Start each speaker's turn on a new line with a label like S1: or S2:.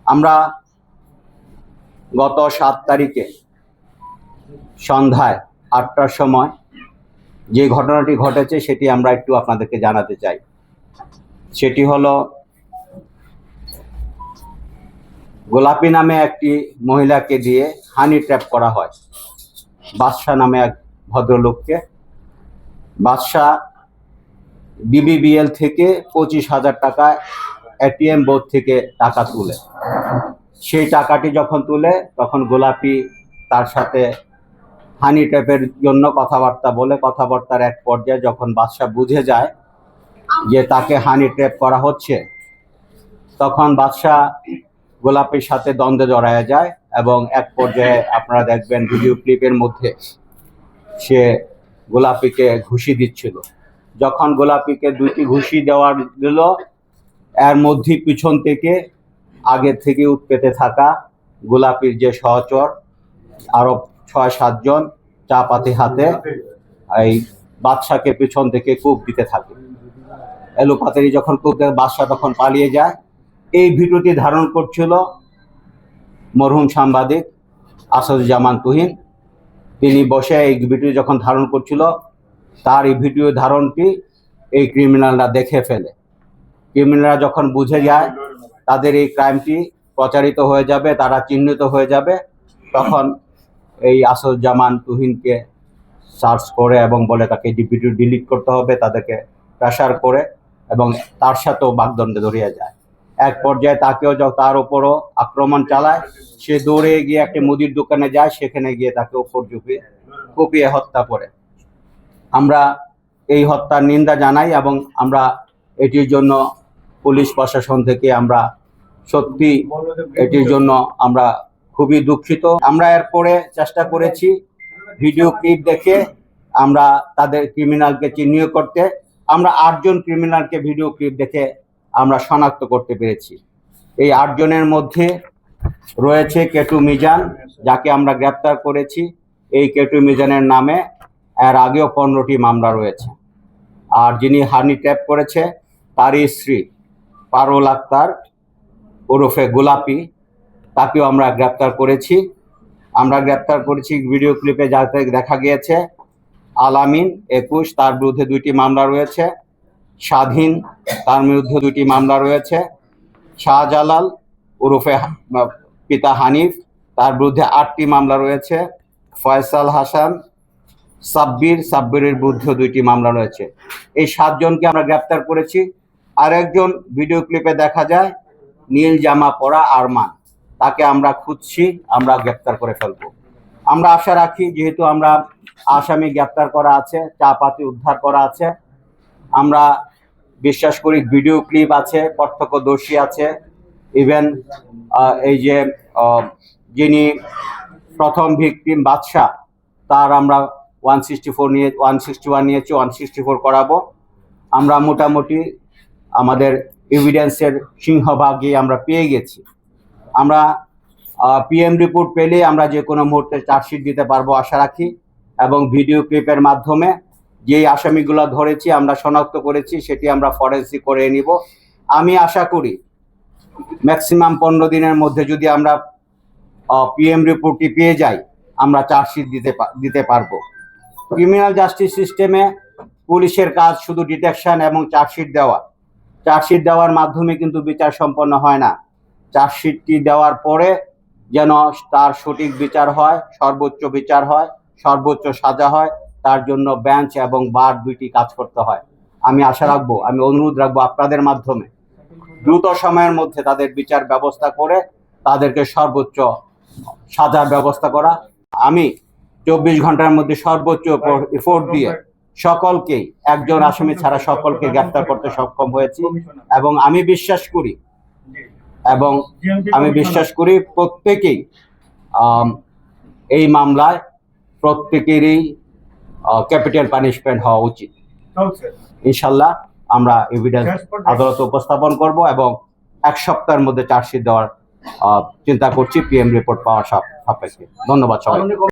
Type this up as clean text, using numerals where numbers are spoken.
S1: আমরা গত 7 তারিখে সন্ধ্যায় 8টার সময় যে ঘটনাটি ঘটেছে সেটি আমরা একটু আপনাদেরকে জানাতে চাই। সেটি হলো গোলাপী নামে একটি মহিলাকে দিয়ে হানি ট্র্যাপ করা হয় বাদশাহ নামে এক ভদ্রলোককে। বাদশাহ বিবিবিএল থেকে 25,000 টাকা এটিএম বোর্ড থেকে টাকা তুলে, সেই টাকাটি যখন তুলে তখন গোলাপী তার সাথে হানি ট্র্যাপের জন্য কথাবার্তা বলে, কথাবার্তার এক পর্যায়ে যখন বাদশাহ বুঝে যায় যে তাকে হানি ট্র্যাপ করা হচ্ছে, তখন বাদশাহ গোলাপীর সাথে দ্বন্দ্বে জড়ায় যায় এবং এক পর্যায়ে আপনারা দেখবেন ভিডিও ক্লিপের মধ্যে সে গোলাপীকে ঘুষি দিচ্ছিল। যখন গোলাপীকে 2টি ঘুষি দিল, এর মধ্যে পিছন থেকে আগে থেকে উৎপেতে থাকা গোলাপীর যে সহচর আরো 6-7 জন চাপাতি হাতে এই বাদশাকে পিছন থেকে কূপ দিতে থাকে। এলোপাতারি যখন কূপ দেয়, বাদশাহ তখন পালিয়ে যায়। এই ভিডিওটি ধারণ করছিল মরহুম সাংবাদিক আসাদুজ্জামান তুহিন। তিনি বসে এই ভিডিও যখন ধারণ করছিল, তার এই ভিডিও ধারণটি এই ক্রিমিনালরা দেখে ফেলে। ক্রিমিনালরা যখন বুঝে যায় তাদের এই ক্রাইমটি প্রচারিত হয়ে যাবে, তারা চিহ্নিত হয়ে যাবে, তখন এই আসাদুজ্জামান তুহিনকে সার্চ করে এবং বলে তাকে ভিডিও ডিলিট করতে হবে, তাদেরকে প্রেশার করে এবং তার সাথেও বাগদণ্ডে জড়িয়ে যায়। এক পর্যায়ে তাকেও তার উপরও আক্রমণ চালায়। সে দৌড়ে গিয়ে একটা মুদির দোকানে যায়, সেখানে গিয়ে তাকে উপর কুপিয়ে হত্যা করে। আমরা এই হত্যার নিন্দা জানাই এবং আমরা এটির জন্য পুলিশ প্রশাসন থেকে আমরা সত্যি এটির জন্য আমরা খুবই দুঃখিত। আমরা এরপরে চেষ্টা করেছি ভিডিও ক্লিপ দেখে আমরা তাদের ক্রিমিনালকে চিহ্নিত করতে। আমরা 8 জন ক্রিমিনালকে ভিডিও ক্লিপ দেখে আমরা শনাক্ত করতে পেরেছি। এই 8 জনের মধ্যে রয়েছে কেটু মিজান, যাকে আমরা গ্রেপ্তার করেছি। এই কেটু মিজানের নামে এর আগেও 15টি মামলা রয়েছে। আর যিনি হানি ট্র্যাপ করেছে তারই স্ত্রী পারুল আক্তার ওরফে গোলাপী, তাকেও আমরা গ্রেপ্তার করেছি। ভিডিও ক্লিপে যাতে দেখা গিয়েছে আলামিন 21, তার বিরুদ্ধে 2টি মামলা রয়েছে। স্বাধীন, তার বিরুদ্ধে 2টি মামলা রয়েছে। শাহজালাল ওরফে পিতা হানিফ, তার বিরুদ্ধে 8টি মামলা রয়েছে। ফয়সাল হাসান সাব্বিরের বিরুদ্ধে 2টি মামলা রয়েছে। এই 7 জনকে আমরা গ্রেপ্তার করেছি। আরেকজন ভিডিও ক্লিপে দেখা যায় নীল জামা পরা আরমান, তাকে আমরা খুঁজছি, আমরা গ্রেপ্তার করে ফেলবো। আমরা আশা রাখি, যেহেতু আমরা আসামি গ্রেপ্তার করা আছে, চাপাতি উদ্ধার করা আছে, আমরা বিশ্বাস করি ভিডিও ক্লিপ আছে, প্রত্যক্ষদর্শী আছে। ইভেন এই যে যিনি প্রথম ভিকটিম বাদশাহ, তার আমরা 161 নিয়েছি, 164 করাবো। আমরা মোটামুটি আমাদের এভিডেন্সের সিংহভাগই আমরা পেয়ে গেছি। আমরা পিএম রিপোর্ট পেলে আমরা যে কোনো মুহূর্তে চার্জশিট দিতে পারবো আশা রাখি, এবং ভিডিও ক্লিপের মাধ্যমে যে আসামিগুলো ধরেছি, আমরা শনাক্ত করেছি, সেটি আমরা ফরেন্সিক করে নিব। আমি আশা করি ম্যাক্সিমাম 15 দিনের মধ্যে যদি আমরা পিএম রিপোর্টটি পেয়ে যাই, আমরা চার্জশিট দিতে পারবো। ক্রিমিনাল জাস্টিস সিস্টেমে পুলিশের কাজ শুধু ডিটেকশন এবং চার্জশিট দেওয়ার মাধ্যমে কিন্তু বিচার সম্পন্ন হয় না। চার্জশিটটি দেওয়ার পরে যেন তার সঠিক বিচার হয়, সর্বোচ্চ বিচার হয়, সর্বোচ্চ সাজা হয়, তার জন্য বেঞ্চ এবং বার 2টি কাজ করতে হয়। আমি আশা রাখবো, আমি অনুরোধ রাখবো আপনাদের মাধ্যমে দ্রুত সময়ের মধ্যে তাদের বিচার ব্যবস্থা করে তাদেরকে সর্বোচ্চ সাজার ব্যবস্থা করা। আমি 24 ঘন্টার মধ্যে সর্বোচ্চ এফোর্ট দিয়ে সকলকেই, একজন আসামি ছাড়া সকলকে গ্রেফতার করতে সক্ষম হয়েছি, এবং আমি বিশ্বাস করি প্রত্যেকেই এই মামলায় প্রত্যেকেরই ক্যাপিটাল পানিশমেন্ট হওয়া উচিত।
S2: Okay.
S1: ইনশাল্লাহ আমরা এভিডেন্স
S2: Yes, but-
S1: আদালতে উপস্থাপন করব এবং 1 সপ্তাহের মধ্যে চার্জশিট দেওয়ার চিন্তা করছি পিএম রিপোর্ট পাওয়ার সাপেক্ষে। ধন্যবাদ সবাই।